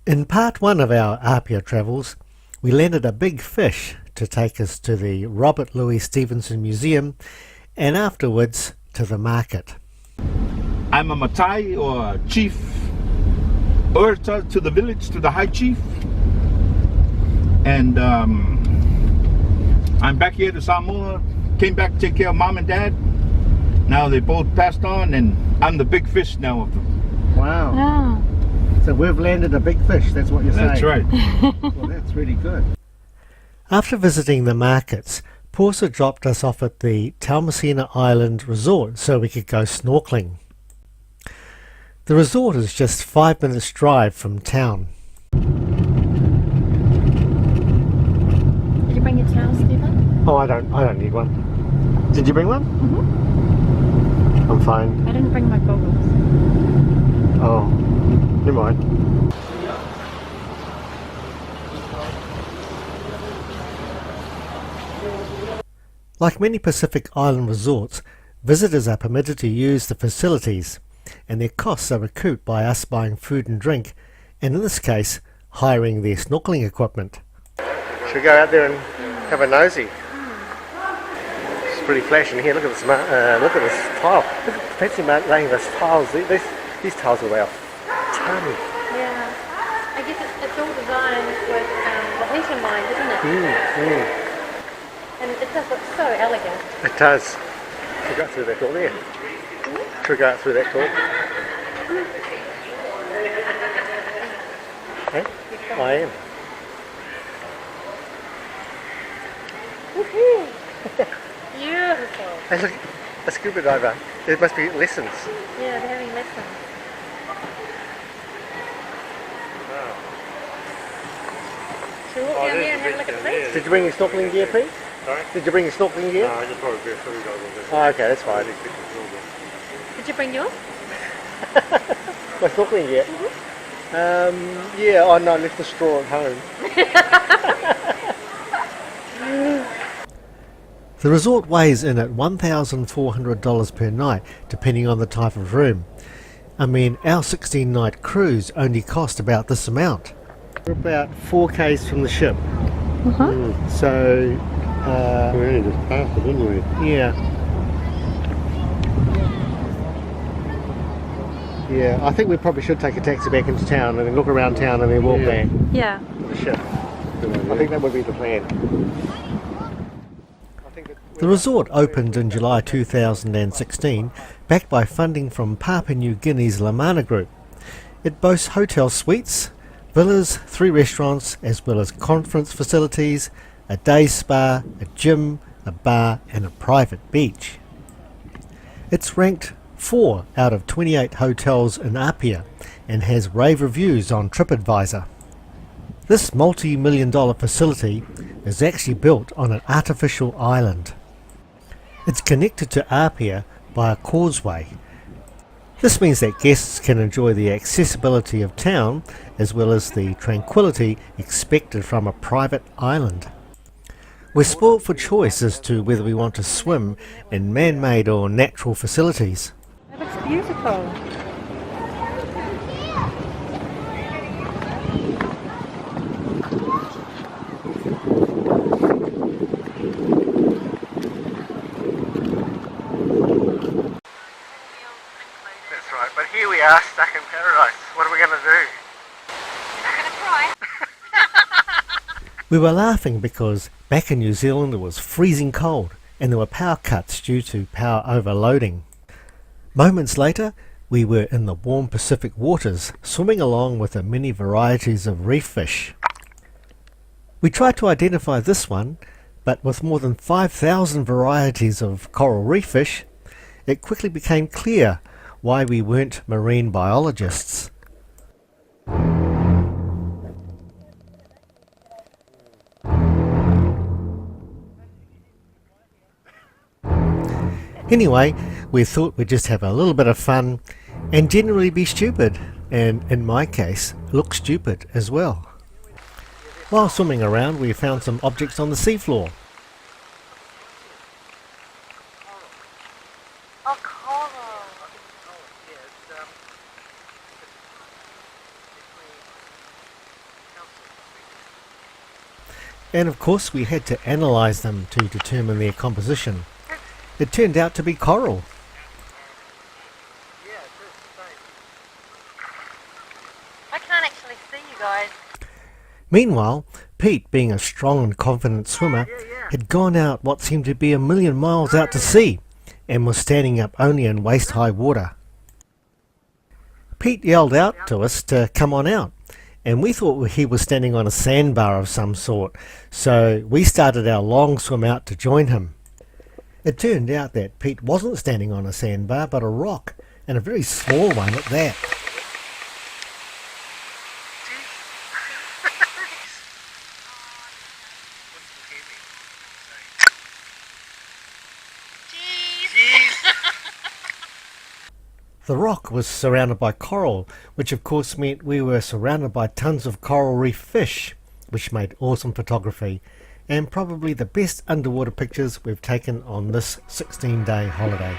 In part one of our Apia travels, we landed a big fish to take us to the Robert Louis Stevenson Museum and afterwards to the market. I'm a Matai or chief orator to the village, to the high chief. And I'm back here to Samoa, came back to take care of mom and dad. Now they both passed on and I'm the big fish now of them. Wow. Oh. So we've landed a big fish, that's what you're saying? That's right. Well, that's really good. After visiting the markets, Porsa dropped us off at the Taumeasina Island Resort so we could go snorkeling. The resort is just 5 minutes drive from town. Did you bring your towel, Stephen? Oh, I don't need one. Did you bring one? Mm-hmm. I'm fine. I didn't bring my goggles. Oh, never mind. Like many Pacific Island resorts, visitors are permitted to use the facilities, and their costs are recouped by us buying food and drink, and in this case, hiring their snorkeling equipment. Should we go out there and have a nosy? It's pretty flash in here. Look at this, look at this tile. Look at fancy laying those tiles. These tiles are about a ton. Yeah. I guess it's all designed with the heat in mind, isn't it? And it does look so elegant. It does. Should we go through that door there? Should we go out through that door? Hey? I am. Woohoo! Beautiful. Hey, look, a scuba diver. It must be lessons. Yeah, they're having lessons. Wow. Should we walk down there and have a look at this? Did you bring your snorkeling gear, Pete? Sorry? Did you bring your snorkeling gear? No, I just probably best food over Oh, okay, that's fine. Did you bring yours? My snorkeling gear? Yeah, oh no, I left the straw at home. The resort weighs in at $1,400 per night, depending on the type of room. I mean, our 16-night cruise only cost about this amount. We're about 4 k's from the ship. So, we only just passed it, didn't we? yeah. Yeah, I think we probably should take a taxi back into town and then look around town and then walk back Yeah. to the ship. I think that would be the plan. The resort opened in July 2016, backed by funding from Papua New Guinea's Lamana Group. It boasts hotel suites, villas, 3 restaurants, as well as conference facilities, a day spa, a gym, a bar and a private beach. It's ranked 4 out of 28 hotels in Apia and has rave reviews on TripAdvisor. This multi-million-dollar facility is actually built on an artificial island. It's connected to Apia by a causeway. This means that guests can enjoy the accessibility of town as well as the tranquility expected from a private island. We're spoilt for choice as to whether we want to swim in man-made or natural facilities. That looks beautiful. That's right, but here we are stuck in paradise. What are we going to do? I'm going to try. We were laughing because back in New Zealand it was freezing cold and there were power cuts due to power overloading. Moments later we were in the warm Pacific waters swimming along with the many varieties of reef fish. We tried to identify this one, but with more than 5,000 varieties of coral reef fish, it quickly became clear why we weren't marine biologists. Anyway, we thought we'd just have a little bit of fun and generally be stupid, and in my case, look stupid as well. While swimming around, we found some objects on the seafloor. Oh, coral. And of course we had to analyse them to determine their composition. It turned out to be coral. I can't actually see you guys. Meanwhile, Pete, being a strong and confident swimmer, had gone out what seemed to be 1,000,000 miles out to sea and was standing up only in waist-high water. Pete yelled out to us to come on out, and we thought he was standing on a sandbar of some sort, so we started our long swim out to join him. It turned out that Pete wasn't standing on a sandbar but a rock, and a very small one at that. The rock was surrounded by coral, which of course meant we were surrounded by tons of coral reef fish, which made awesome photography, and probably the best underwater pictures we've taken on this 16-day holiday.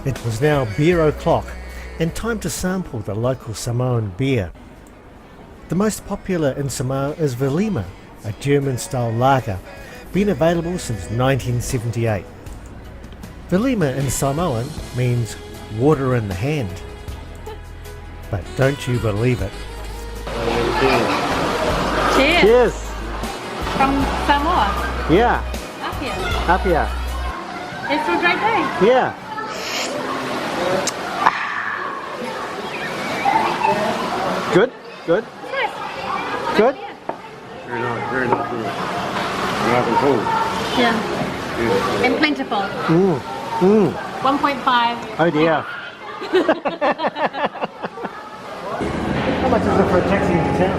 It was now beer o'clock and time to sample the local Samoan beer. The most popular in Samoa is Velima, a German-style lager, been available since 1978. Velima in Samoan means water in the hand. But don't you believe it. Cheers. Cheers! From Samoa. Yeah, Apia. Apia. It's a great day. Yeah. Good, good, Yes. good. Very nice beer. Nice and cool. Yeah. Beautiful. And plentiful. 1.5. Oh dear. How much is it for a taxi into town?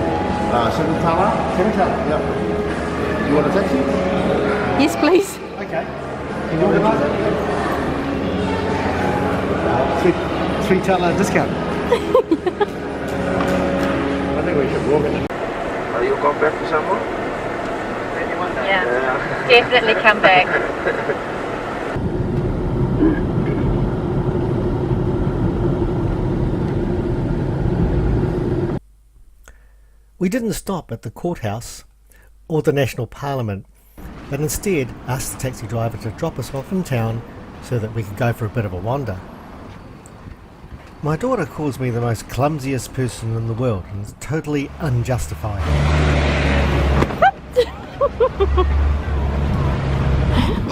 $7. Yep. You want a taxi? Yes, please. Okay. Can you organise it? $3 discount. I think we should walk it. Are you going back to Samoa? Yeah. Definitely come back. We didn't stop at the courthouse or the National Parliament, but instead asked the taxi driver to drop us off in town so that we could go for a bit of a wander. My daughter calls me the most clumsiest person in the world, and it's totally unjustified.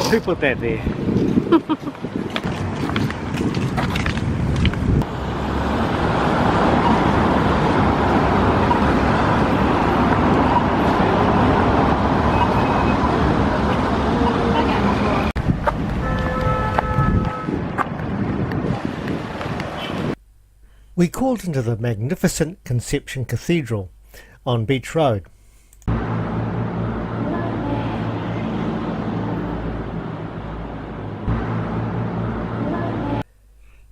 Who put that there? We called into the magnificent Conception Cathedral on Beach Road.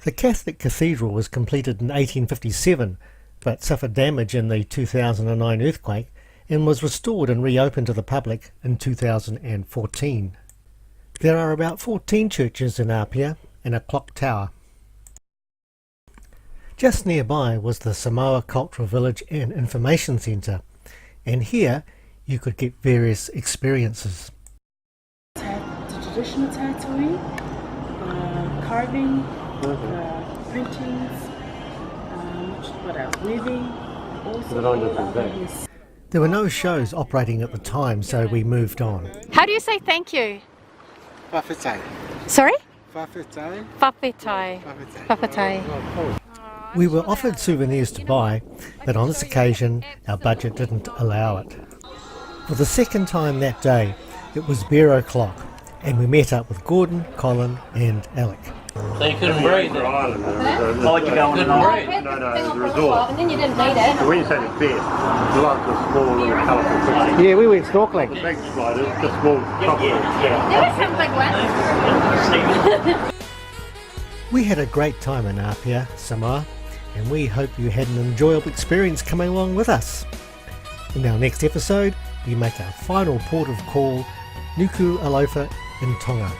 The Catholic Cathedral was completed in 1857 but suffered damage in the 2009 earthquake and was restored and reopened to the public in 2014. There are about 14 churches in Apia and a clock tower. Just nearby was the Samoa Cultural Village and Information Centre, and here you could get various experiences. The traditional tattooing, carving, printings, what else? Weaving, also. There were no shows operating at the time, so we moved on. How do you say thank you? Whawhetai. Sorry? Whawhetai. Whawhetai. Whawhetai. We were offered souvenirs to buy, but on this occasion our budget didn't allow it. For the second time that day, it was beer o'clock, and we met up with Gordon, Colin and Alec. So you couldn't breathe then? Oh, you go on Couldn't breathe? No, the resort. And then you didn't need it. So when you say the best, it's like the small little colourful fish. Yeah, we went snorkeling. The big sliders, just small tropical. There were some big ones. We had a great time in Apia, Samoa, and we hope you had an enjoyable experience coming along with us. In our next episode, we make our final port of call, Nuku Alofa in Tonga.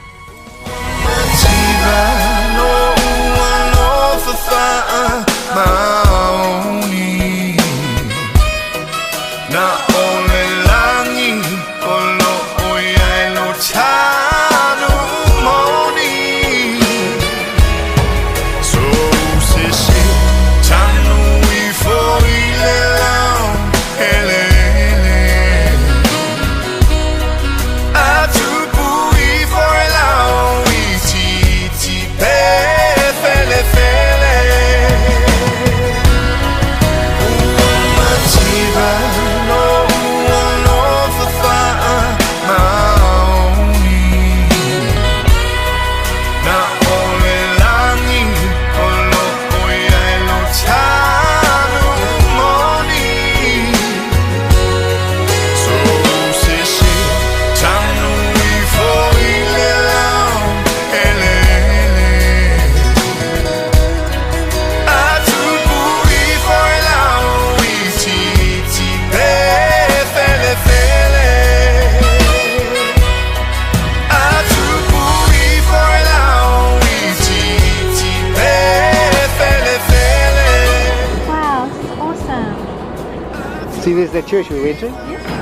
See, there's that church we went to? Yes.